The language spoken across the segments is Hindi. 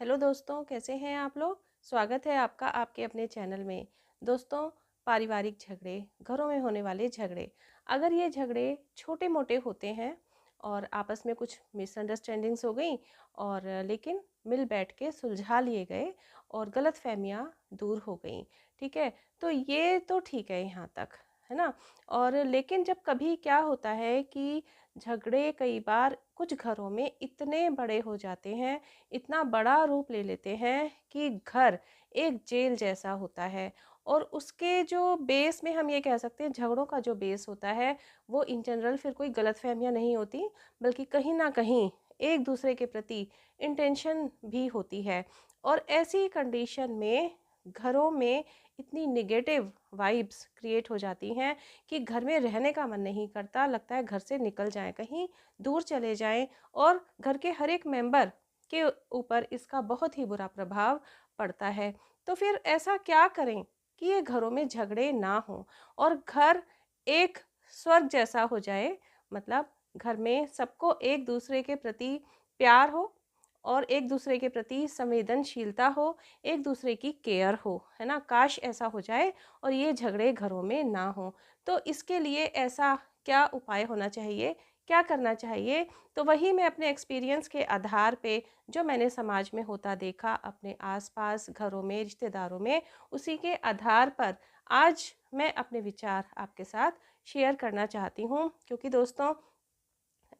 हेलो दोस्तों, कैसे हैं आप लोग। स्वागत है आपका आपके अपने चैनल में। दोस्तों, पारिवारिक झगड़े, घरों में होने वाले झगड़े, अगर ये झगड़े छोटे मोटे होते हैं और आपस में कुछ मिसअंडरस्टैंडिंग्स हो गई और लेकिन मिल बैठ के सुलझा लिए गए और गलत फहमियाँ दूर हो गई, ठीक है, तो ये तो ठीक है यहाँ तक, है ना। और लेकिन जब कभी क्या होता है कि झगड़े कई बार कुछ घरों में इतने बड़े हो जाते हैं, इतना बड़ा रूप ले लेते हैं कि घर एक जेल जैसा होता है। और उसके जो बेस में हम ये कह सकते हैं, झगड़ों का जो बेस होता है वो इन जनरल फिर कोई गलतफहमियां नहीं होती, बल्कि कहीं ना कहीं एक दूसरे के प्रति इंटेंशन भी होती है। और ऐसी कंडीशन में घरों में इतनी निगेटिव वाइब्स क्रिएट हो जाती हैं कि घर में रहने का मन नहीं करता, लगता है घर से निकल जाएं, कहीं दूर चले जाएं। और घर के हर एक मेंबर के ऊपर इसका बहुत ही बुरा प्रभाव पड़ता है। तो फिर ऐसा क्या करें कि ये घरों में झगड़े ना हो और घर एक स्वर्ग जैसा हो जाए। मतलब घर में सबको एक दूसरे के प्रति प्यार हो और एक दूसरे के प्रति संवेदनशीलता हो, एक दूसरे की केयर हो, है ना। काश ऐसा हो जाए और ये झगड़े घरों में ना हो। तो इसके लिए ऐसा क्या उपाय होना चाहिए, क्या करना चाहिए, तो वही मैं अपने एक्सपीरियंस के आधार पे, जो मैंने समाज में होता देखा अपने आसपास घरों में रिश्तेदारों में, उसी के आधार पर आज मैं अपने विचार आपके साथ शेयर करना चाहती हूँ। क्योंकि दोस्तों,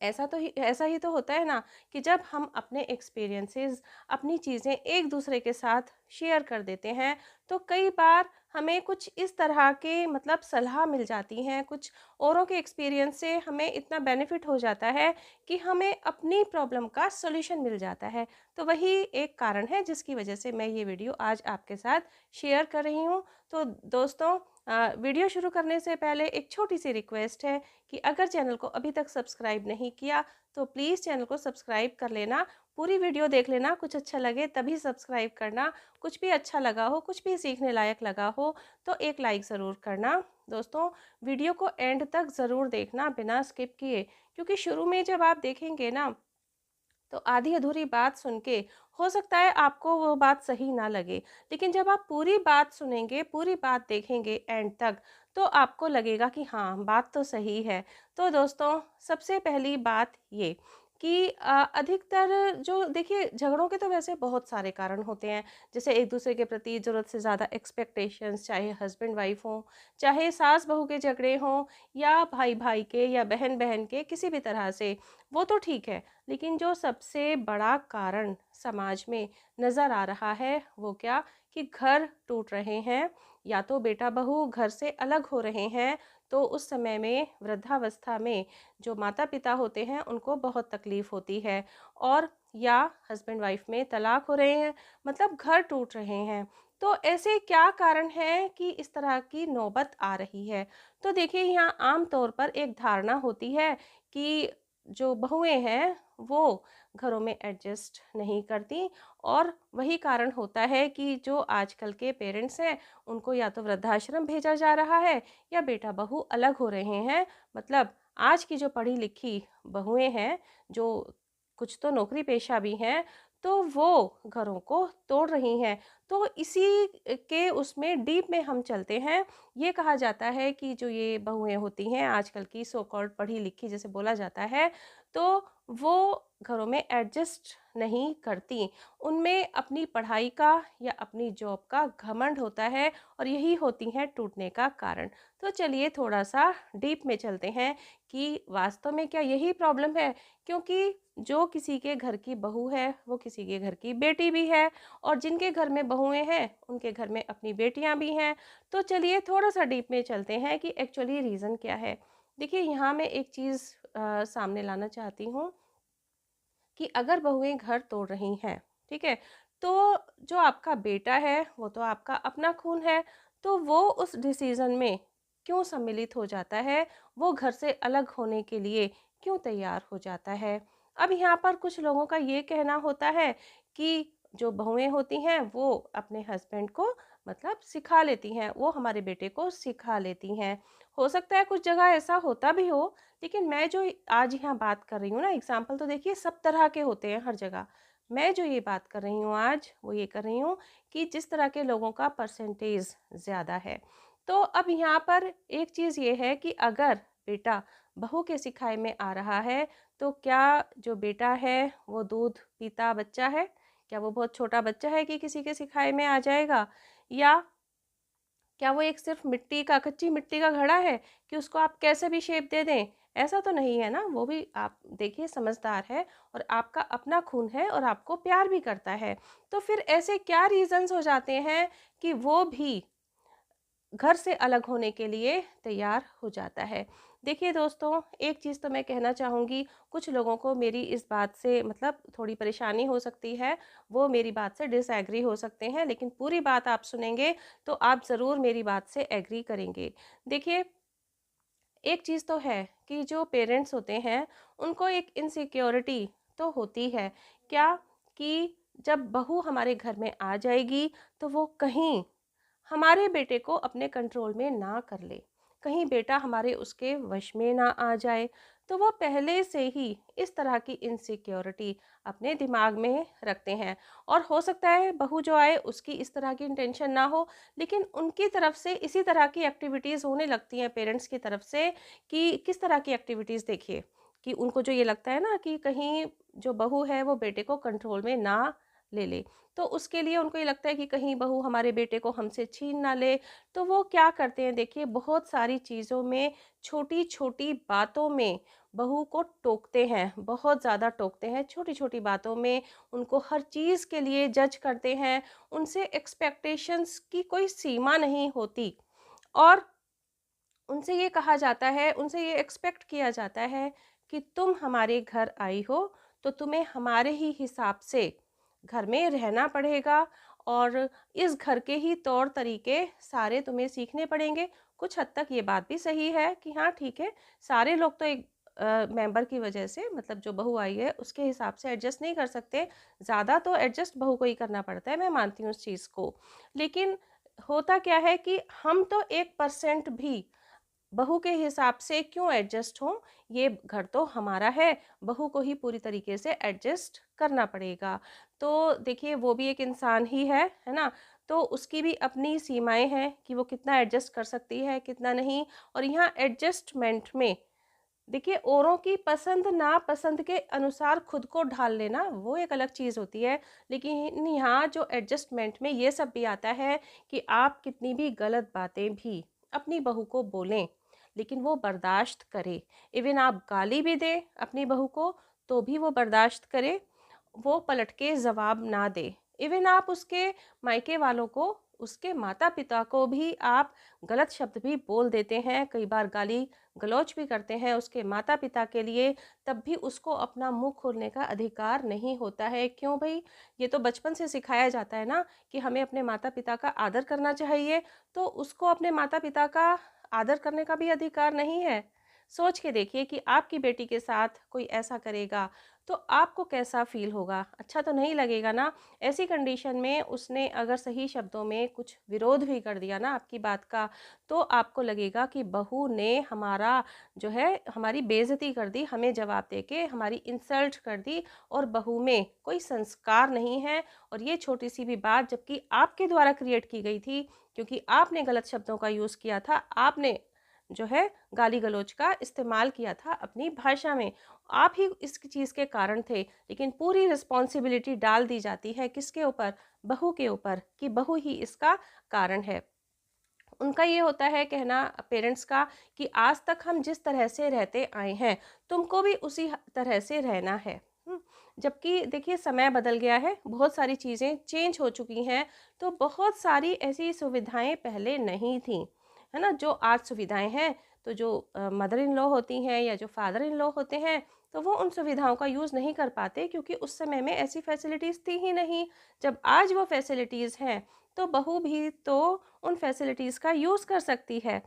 ऐसा ही तो होता है ना कि जब हम अपने एक्सपीरियंसेस, अपनी चीज़ें एक दूसरे के साथ शेयर कर देते हैं, तो कई बार हमें कुछ इस तरह के मतलब सलाह मिल जाती हैं, कुछ औरों के एक्सपीरियंस से हमें इतना बेनिफिट हो जाता है कि हमें अपनी प्रॉब्लम का सॉल्यूशन मिल जाता है। तो वही एक कारण है जिसकी वजह से मैं ये वीडियो आज आपके साथ शेयर कर रही हूँ। तो दोस्तों, वीडियो शुरू करने से पहले एक छोटी सी रिक्वेस्ट है कि अगर चैनल को अभी तक सब्सक्राइब नहीं किया तो प्लीज़ चैनल को सब्सक्राइब कर लेना। पूरी वीडियो देख लेना, कुछ अच्छा लगे तभी सब्सक्राइब करना, कुछ भी अच्छा लगा हो, कुछ भी सीखने लायक लगा हो तो एक लाइक ज़रूर करना। दोस्तों, वीडियो को एंड तक ज़रूर देखना बिना स्किप किए, क्योंकि शुरू में जब आप देखेंगे ना तो आधी अधूरी बात सुन के हो सकता है आपको वो बात सही ना लगे, लेकिन जब आप पूरी बात सुनेंगे, पूरी बात देखेंगे एंड तक, तो आपको लगेगा कि हाँ, बात तो सही है। तो दोस्तों, सबसे पहली बात ये कि अधिकतर जो देखिए, झगड़ों के तो वैसे बहुत सारे कारण होते हैं। जैसे एक दूसरे के प्रति ज़रूरत से ज़्यादा एक्सपेक्टेशंस, चाहे हस्बैंड वाइफ हों, चाहे सास बहू के झगड़े हों, या भाई भाई के या बहन बहन के, किसी भी तरह से, वो तो ठीक है। लेकिन जो सबसे बड़ा कारण समाज में नज़र आ रहा है वो क्या, कि घर टूट रहे हैं, या तो बेटा बहू घर से अलग हो रहे हैं। तो उस समय में वृद्धावस्था में जो माता पिता होते हैं उनको बहुत तकलीफ होती है। और या हस्बैंड वाइफ में तलाक हो रहे हैं, मतलब घर टूट रहे हैं। तो ऐसे क्या कारण है कि इस तरह की नौबत आ रही है। तो देखिए, यहाँ आम तौर पर एक धारणा होती है कि जो बहुएं हैं वो घरों में एडजस्ट नहीं करती। और वही कारण होता है कि जो आजकल के पेरेंट्स हैं उनको या तो वृद्धाश्रम भेजा जा रहा है या बेटा बहू अलग हो रहे हैं। मतलब आज की जो पढ़ी लिखी बहुएं हैं, जो कुछ तो नौकरी पेशा भी हैं, तो वो घरों को तोड़ रही हैं। तो इसी के उसमें डीप में हम चलते हैं। ये कहा जाता है कि जो ये बहुएं होती हैं आजकल की, सो कॉल्ड पढ़ी लिखी जैसे बोला जाता है, तो वो घरों में एडजस्ट नहीं करती। उनमें अपनी पढ़ाई का या अपनी जॉब का घमंड होता है और यही होती हैं टूटने का कारण। तो चलिए थोड़ा सा डीप में चलते हैं कि वास्तव में क्या यही प्रॉब्लम है। क्योंकि जो किसी के घर की बहू है वो किसी के घर की बेटी भी है, और जिनके घर में बहुएं हैं उनके घर में अपनी बेटियां भी हैं। तो चलिए थोड़ा सा डीप में चलते हैं कि एक्चुअली रीज़न क्या है। देखिए, यहाँ मैं एक चीज़ सामने लाना चाहती हूँ कि अगर बहुएं घर तोड़ रही हैं, ठीक है, तो जो आपका बेटा है वो तो आपका अपना खून है, तो वो उस डिसीज़न में क्यों सम्मिलित हो जाता है, वो घर से अलग होने के लिए क्यों तैयार हो जाता है। अब यहाँ पर कुछ लोगों का ये कहना होता है कि जो बहुएं होती हैं वो अपने हस्बैंड को मतलब सिखा लेती हैं, वो हमारे बेटे को सिखा लेती हैं। हो सकता है कुछ जगह ऐसा होता भी हो, लेकिन मैं जो आज यहाँ बात कर रही हूँ ना, एग्जाम्पल तो देखिए सब तरह के होते हैं हर जगह। मैं जो ये बात कर रही हूँ आज, वो ये कर रही हूँ कि जिस तरह के लोगों का परसेंटेज ज़्यादा है। तो अब यहाँ पर एक चीज़ ये है कि अगर बेटा बहू के सिखाए में आ रहा है, तो क्या जो बेटा है वो दूध पीता बच्चा है? क्या वो बहुत छोटा बच्चा है कि किसी के सिखाए में आ जाएगा? या क्या वो एक सिर्फ मिट्टी का, कच्ची मिट्टी का घड़ा है कि उसको आप कैसे भी शेप दे दें? ऐसा तो नहीं है ना, वो भी आप देखिए समझदार है और आपका अपना खून है और आपको प्यार भी करता है। तो फिर ऐसे क्या रीज़न्स हो जाते हैं कि वो भी घर से अलग होने के लिए तैयार हो जाता है। देखिए दोस्तों, एक चीज़ तो मैं कहना चाहूँगी, कुछ लोगों को मेरी इस बात से मतलब थोड़ी परेशानी हो सकती है, वो मेरी बात से डिसएग्री हो सकते हैं, लेकिन पूरी बात आप सुनेंगे तो आप ज़रूर मेरी बात से एग्री करेंगे। देखिए, एक चीज़ तो है कि जो पेरेंट्स होते हैं, उनको एक इनसिक्योरिटी तो होती है। क्या? कि जब बहू हमारे घर में आ जाएगी, तो वो कहीं हमारे बेटे को अपने कंट्रोल में ना कर ले, कहीं बेटा हमारे उसके वश में ना आ जाए। तो वो पहले से ही इस तरह की इनसिक्योरिटी अपने दिमाग में रखते हैं। और हो सकता है बहू जो आए उसकी इस तरह की इंटेंशन ना हो, लेकिन उनकी तरफ से इसी तरह की एक्टिविटीज़ होने लगती हैं पेरेंट्स की तरफ से। कि किस तरह की एक्टिविटीज़ देखिए, कि उनको जो ये लगता है ना कि कहीं जो बहू है वो बेटे को कंट्रोल में ना ले ले, तो उसके लिए उनको ये लगता है कि कहीं बहू हमारे बेटे को हमसे छीन ना ले। तो वो क्या करते हैं देखिए, बहुत सारी चीज़ों में, छोटी-छोटी बातों में बहू को टोकते हैं, बहुत ज़्यादा टोकते हैं, छोटी-छोटी बातों में उनको हर चीज़ के लिए जज करते हैं, उनसे एक्सपेक्टेशंस की कोई सीमा नहीं होती। और उनसे ये कहा जाता है, उनसे ये एक्सपेक्ट किया जाता है कि तुम हमारे घर आई हो, तो तुम्हें हमारे ही हिसाब से घर में रहना पड़ेगा और इस घर के ही तौर तरीके सारे तुम्हें सीखने पड़ेंगे। कुछ हद तक ये बात भी सही है कि हाँ ठीक है, सारे लोग तो एक मेंबर की वजह से, मतलब जो बहू आई है उसके हिसाब से एडजस्ट नहीं कर सकते। ज़्यादा तो एडजस्ट बहू को ही करना पड़ता है, मैं मानती हूँ उस चीज़ को। लेकिन होता क्या है कि हम तो 1% भी बहू के हिसाब से क्यों एडजस्ट हों? ये घर तो हमारा है, बहू को ही पूरी तरीके से एडजस्ट करना पड़ेगा। तो देखिए, वो भी एक इंसान ही है ना? तो उसकी भी अपनी सीमाएँ हैं कि वो कितना एडजस्ट कर सकती है, कितना नहीं। और यहाँ एडजस्टमेंट में देखिए, औरों की पसंद नापसंद के अनुसार खुद को ढाल लेना वो एक अलग चीज़ होती है। लेकिन यहाँ जो एडजस्टमेंट में ये सब भी आता है कि आप कितनी भी गलत बातें भी अपनी बहू को बोलें, लेकिन वो बर्दाश्त करे। इवन आप गाली भी दें अपनी बहू को, तो भी वो बर्दाश्त करे, वो पलट के जवाब ना दे। इवन आप उसके मायके वालों को, उसके माता पिता को भी आप गलत शब्द भी बोल देते हैं, कई बार गाली गलौज भी करते हैं उसके माता पिता के लिए, तब भी उसको अपना मुंह खोलने का अधिकार नहीं होता है। क्यों भाई? ये तो बचपन से सिखाया जाता है ना कि हमें अपने माता पिता का आदर करना चाहिए, तो उसको अपने माता पिता का आदर करने का भी अधिकार नहीं है। सोच के देखिए कि आपकी बेटी के साथ कोई ऐसा करेगा, तो आपको कैसा फ़ील होगा? अच्छा तो नहीं लगेगा ना? ऐसी कंडीशन में उसने अगर सही शब्दों में कुछ विरोध भी कर दिया ना आपकी बात का, तो आपको लगेगा कि बहू ने हमारा जो है, हमारी बेइज़्ज़ती कर दी, हमें जवाब देके हमारी इंसल्ट कर दी और बहू में कोई संस्कार नहीं है। और ये छोटी-सी भी बात जबकि आपके द्वारा क्रिएट की गई थी, क्योंकि आपने गलत शब्दों का यूज़ किया था, आपने जो है गाली-गलौज का इस्तेमाल किया था अपनी भाषा में। आप ही इस चीज़ के कारण थे, लेकिन पूरी रिस्पॉन्सिबिलिटी डाल दी जाती है किसके ऊपर? बहू के ऊपर, कि बहू ही इसका कारण है। उनका ये होता है कहना, पेरेंट्स का, कि आज तक हम जिस तरह से रहते आए हैं, तुमको भी उसी तरह से रहना है। जबकि देखिए, समय बदल गया है, बहुत सारी चीज़ें चेंज हो चुकी हैं, तो बहुत सारी ऐसी सुविधाएं पहले नहीं थी, है ना? जो आज सुविधाएं हैं, तो जो मदर इन लॉ होती हैं या जो फादर इन लॉ होते हैं, तो वो उन सुविधाओं का यूज़ नहीं कर पाते, क्योंकि उस समय में ऐसी फैसिलिटीज़ थी ही नहीं। जब आज वो फैसिलिटीज़ हैं, तो बहू भी तो उन फैसिलिटीज़ का यूज़ कर सकती है।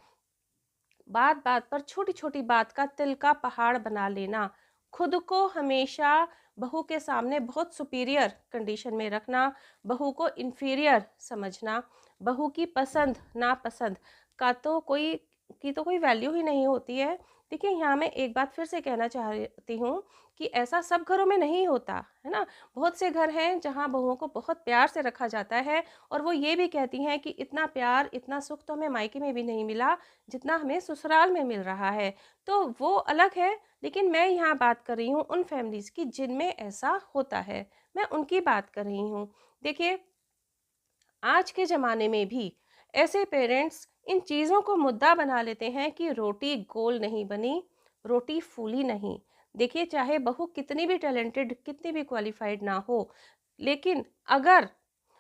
बात-बात पर, छोटी-छोटी बात का तिल का पहाड़ बना लेना, खुद को हमेशा बहू के सामने बहुत सुपीरियर कंडीशन में रखना, बहू को इन्फीरियर समझना, बहू की पसंद नापसंद का तो कोई की तो कोई वैल्यू ही नहीं होती है। देखिए, यहाँ मैं एक बात फिर से कहना चाहती हूँ कि ऐसा सब घरों में नहीं होता, है ना? बहुत से घर हैं जहाँ बहुओं को बहुत प्यार से रखा जाता है और वो ये भी कहती हैं कि इतना प्यार, इतना सुख तो हमें मायके में भी नहीं मिला, जितना हमें ससुराल में मिल रहा है। तो वो अलग है, लेकिन मैं यहाँ बात कर रही हूँ उन फैमिलीज़ की जिनमें ऐसा होता है, मैं उनकी बात कर रही हूँ। देखिए, आज के ज़माने में भी ऐसे पेरेंट्स इन चीज़ों को मुद्दा बना लेते हैं कि रोटी गोल नहीं बनी, रोटी फूली नहीं। देखिए, चाहे बहू कितनी भी टैलेंटेड, कितनी भी क्वालिफ़ाइड ना हो, लेकिन अगर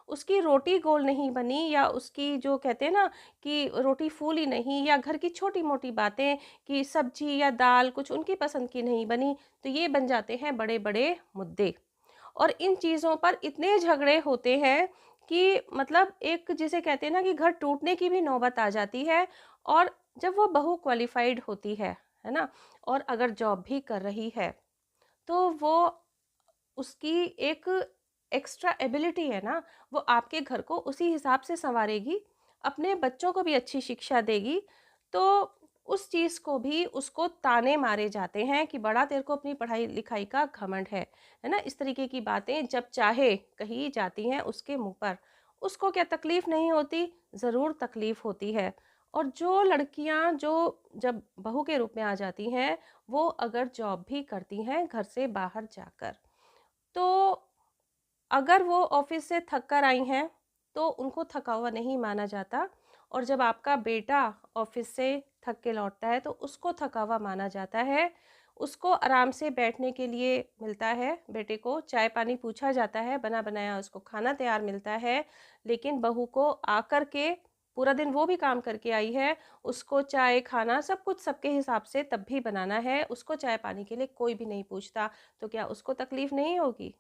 उसकी रोटी गोल नहीं बनी या उसकी जो कहते हैं ना कि रोटी फूली नहीं, या घर की छोटी-मोटी बातें कि सब्ज़ी या दाल कुछ उनकी पसंद की नहीं बनी, तो ये बन जाते हैं बड़े-बड़े मुद्दे। और इन चीज़ों पर इतने झगड़े होते हैं कि मतलब एक जिसे कहते हैं ना कि घर टूटने की भी नौबत आ जाती है। और जब वो बहू क्वालिफाइड होती है ना? और अगर जॉब भी कर रही है, तो वो उसकी एक एक्स्ट्रा एबिलिटी है ना, वो आपके घर को उसी हिसाब से सँवारेगी, अपने बच्चों को भी अच्छी शिक्षा देगी। तो उस चीज़ को भी उसको ताने मारे जाते हैं कि बड़ा तेरे को अपनी पढ़ाई-लिखाई का घमंड है ना? इस तरीके की बातें जब चाहे कही जाती हैं उसके मुँह पर। उसको क्या तकलीफ़ नहीं होती? ज़रूर तकलीफ़ होती है। और जो लड़कियाँ जो जब बहू के रूप में आ जाती हैं, वो अगर जॉब भी करती हैं घर से बाहर जाकर, तो अगर वो ऑफिस से थक कर आई हैं, तो उनको थका हुआ नहीं माना जाता। और जब आपका बेटा ऑफिस से थक के लौटता है, तो उसको थका हुआ माना जाता है। उसको आराम से बैठने के लिए मिलता है, बेटे को चाय-पानी पूछा जाता है, बना-बनाया उसको खाना तैयार मिलता है। लेकिन बहू को आकर के पूरा दिन वो भी काम करके आई है, उसको चाय, खाना सब कुछ सबके हिसाब से तब भी बनाना है, उसको चाय-पानी के लिए कोई भी नहीं पूछता। तो क्या उसको तकलीफ़ नहीं होगी?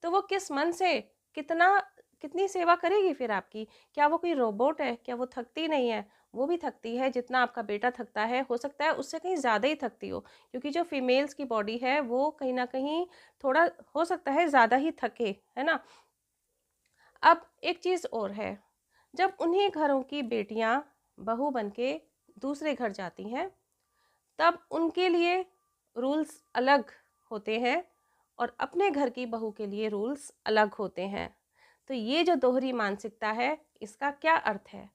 तो वो किस मन से कितना कितनी सेवा करेगी फिर आपकी? क्या वो कोई रोबोट है? क्या वो थकती नहीं है? वो भी थकती है जितना आपका बेटा थकता है, हो सकता है उससे कहीं ज़्यादा ही थकती हो, क्योंकि जो फीमेल्स की बॉडी है वो कहीं न कहीं थोड़ा हो सकता है ज़्यादा ही थके, है ना? अब एक चीज़ और है, जब उन्हीं घरों की बेटियाँ बहू बन के दूसरे घर जाती हैं, तब उनके लिए रूल्स अलग होते हैं और अपने घर की बहू के लिए रूल्स अलग होते हैं। तो ये जो दोहरी मानसिकता है, इसका क्या अर्थ है?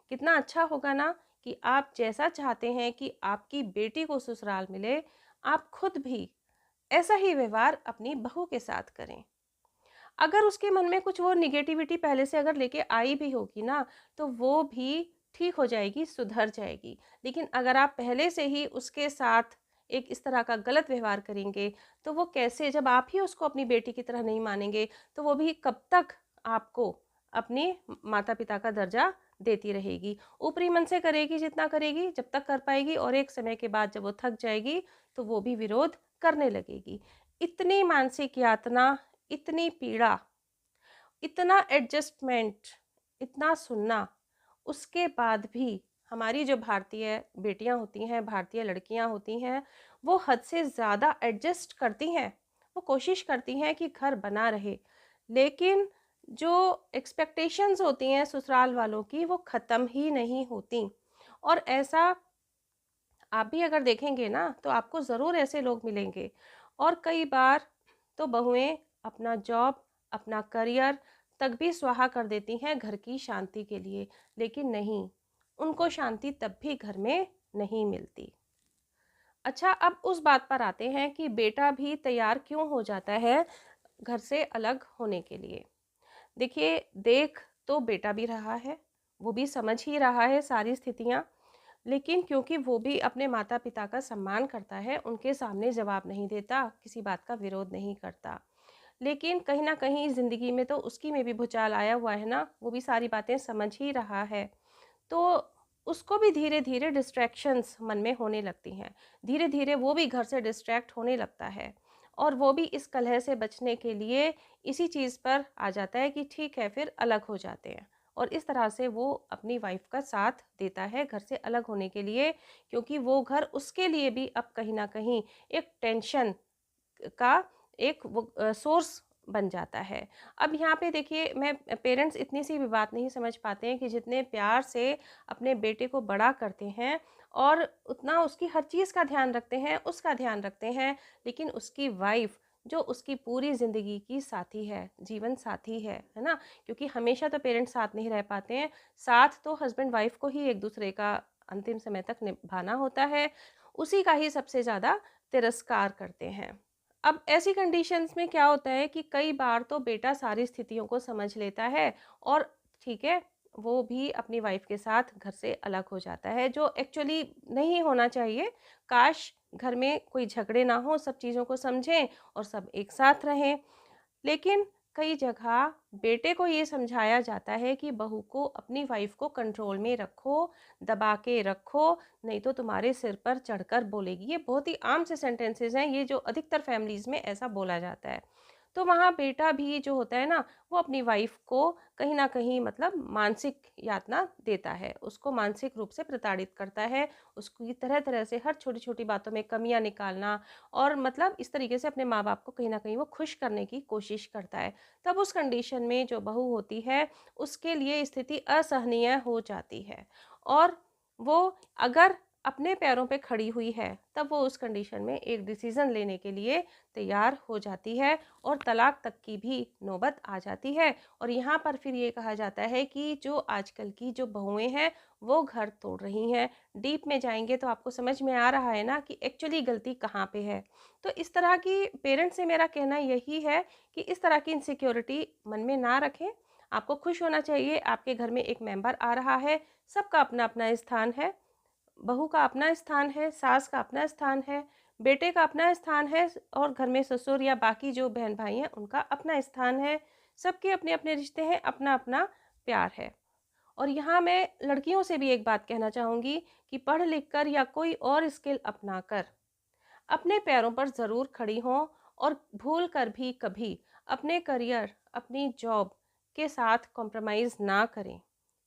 कितना अच्छा होगा ना कि आप जैसा चाहते हैं कि आपकी बेटी को ससुराल मिले, आप खुद भी ऐसा ही व्यवहार अपनी बहू के साथ करें। अगर उसके मन में कुछ वो नेगेटिविटी पहले से अगर लेके आई भी होगी ना, तो वो भी ठीक हो जाएगी, सुधर जाएगी। लेकिन अगर आप पहले से ही उसके साथ एक इस तरह का गलत व्यवहार करेंगे, तो वो कैसे, जब आप ही उसको अपनी बेटी की तरह नहीं मानेंगे, तो वो भी कब तक आपको अपने माता-पिता का दर्जा देती रहेगी। ऊपरी मन से करेगी जितना करेगी, जब तक कर पाएगी, और एक समय के बाद जब वो थक जाएगी, तो वो भी विरोध करने लगेगी। इतनी मानसिक यातना, इतनी पीड़ा, इतना एडजस्टमेंट, इतना सुनना, उसके बाद भी हमारी जो भारतीय बेटियां होती हैं, भारतीय लड़कियां होती हैं, वो हद से ज़्यादा एडजस्ट करती हैं। वो कोशिश करती हैं कि घर बना रहे, लेकिन जो एक्सपेक्टेशंस होती हैं ससुराल वालों की, वो ख़त्म ही नहीं होती। और ऐसा आप भी अगर देखेंगे ना, तो आपको ज़रूर ऐसे लोग मिलेंगे। और कई बार तो बहुएं अपना जॉब, अपना करियर तक भी स्वाहा कर देती हैं घर की शांति के लिए। लेकिन नहीं, उनको शांति तब भी घर में नहीं मिलती। अच्छा, अब उस बात पर आते हैं कि बेटा भी तैयार क्यों हो जाता है घर से अलग होने के लिए। देखिए, देख तो बेटा भी रहा है, वो भी समझ ही रहा है सारी स्थितियाँ। लेकिन क्योंकि वो भी अपने माता-पिता का सम्मान करता है, उनके सामने जवाब नहीं देता, किसी बात का विरोध नहीं करता। लेकिन कहीं न कहीं ज़िंदगी में तो उसकी में भी भूचाल आया हुआ है ना, वो भी सारी बातें समझ ही रहा है। तो उसको भी धीरे-धीरे डिस्ट्रैक्शंस मन में होने लगती हैं। धीरे-धीरे वो भी घर से डिस्ट्रैक्ट होने लगता है, और वो भी इस कलह से बचने के लिए इसी चीज़ पर आ जाता है कि ठीक है, फिर अलग हो जाते हैं। और इस तरह से वो अपनी वाइफ़ का साथ देता है घर से अलग होने के लिए, क्योंकि वो घर उसके लिए भी अब कहीं न कहीं एक टेंशन का एक वो सोर्स बन जाता है। अब यहाँ पे देखिए, मैं पेरेंट्स इतनी सी भी बात नहीं समझ पाते हैं कि जितने प्यार से अपने बेटे को बड़ा करते हैं और उतना उसकी हर चीज़ का ध्यान रखते हैं, उसका ध्यान रखते हैं, लेकिन उसकी वाइफ़ जो उसकी पूरी ज़िंदगी की साथी है, जीवन साथी है ना? क्योंकि हमेशा तो पेरेंट्स साथ नहीं रह पाते हैं, साथ तो हस्बैंड वाइफ़ को ही एक-दूसरे का अंतिम समय तक निभाना होता है, उसी का ही सबसे ज़्यादा तिरस्कार करते हैं। अब ऐसी कंडीशंस में क्या होता है कि कई बार तो बेटा सारी स्थितियों को समझ लेता है और ठीक है, वो भी अपनी वाइफ के साथ घर से अलग हो जाता है, जो एक्चुअली नहीं होना चाहिए। काश घर में कोई झगड़े ना हो, सब चीज़ों को समझें और सब एक साथ रहें। लेकिन कई जगह बेटे को ये समझाया जाता है कि बहू को, अपनी वाइफ को कंट्रोल में रखो, दबा के रखो, नहीं तो तुम्हारे सिर पर चढ़कर बोलेगी। ये बहुत ही आम से सेंटेंसेस हैं, ये जो अधिकतर फैमिलीज़ में ऐसा बोला जाता है। तो वहाँ बेटा भी जो होता है ना, वो अपनी वाइफ को कहीं न कहीं मतलब मानसिक यातना देता है, उसको मानसिक रूप से प्रताड़ित करता है, उसकी तरह-तरह से हर छोटी-छोटी बातों में कमियाँ निकालना और मतलब इस तरीके से अपने माँ-बाप को कहीं न कहीं वो खुश करने की कोशिश करता है। तब उस कंडीशन में जो बहू होती है, उसके लिए स्थिति असहनीय हो जाती है और वो अगर अपने पैरों पे खड़ी हुई है, तब वो उस कंडीशन में एक डिसीज़न लेने के लिए तैयार हो जाती है और तलाक तक की भी नौबत आ जाती है। और यहाँ पर फिर ये कहा जाता है कि जो आजकल की जो बहुएँ हैं, वो घर तोड़ रही हैं। डीप में जाएँगे तो आपको समझ में आ रहा है ना कि एक्चुअली गलती कहाँ पे है। तो इस तरह की पेरेंट्स से मेरा कहना यही है कि इस तरह की इनसिक्योरिटी मन में ना रखें। आपको खुश होना चाहिए, आपके घर में एक मेंबर आ रहा है, सबका अपना-अपना स्थान है। बहू का अपना स्थान है, सास का अपना स्थान है, बेटे का अपना स्थान है और घर में ससुर या बाकी जो बहन-भाई हैं, उनका अपना स्थान है। सबके अपने-अपने रिश्ते हैं, अपना-अपना प्यार है। और यहाँ मैं लड़कियों से भी एक बात कहना चाहूँगी कि पढ़ लिख कर या कोई और स्किल अपनाकर अपने पैरों पर ज़रूर खड़ी हों और भूल कर भी कभी अपने करियर, अपनी जॉब के साथ कॉम्प्रोमाइज़ ना करें।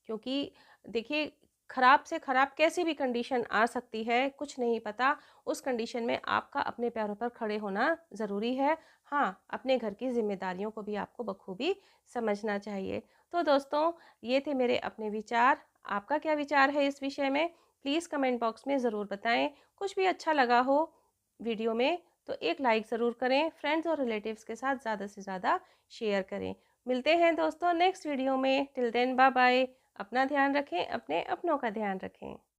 क्योंकि देखिए, खराब से खराब कैसी भी कंडीशन आ सकती है, कुछ नहीं पता। उस कंडीशन में आपका अपने पैरों पर खड़े होना ज़रूरी है। हाँ, अपने घर की ज़िम्मेदारियों को भी आपको बखूबी समझना चाहिए। तो दोस्तों, ये थे मेरे अपने विचार। आपका क्या विचार है इस विषय में? प्लीज़ कमेंट बॉक्स में ज़रूर बताएँ। कुछ भी अच्छा लगा हो वीडियो में तो एक लाइक ज़रूर करें, फ्रेंड्स और रिलेटिव्स के साथ ज़्यादा से ज़्यादा शेयर करें। मिलते हैं दोस्तों नेक्स्ट वीडियो में। Till then bye bye. अपना ध्यान रखें, अपने अपनों का ध्यान रखें।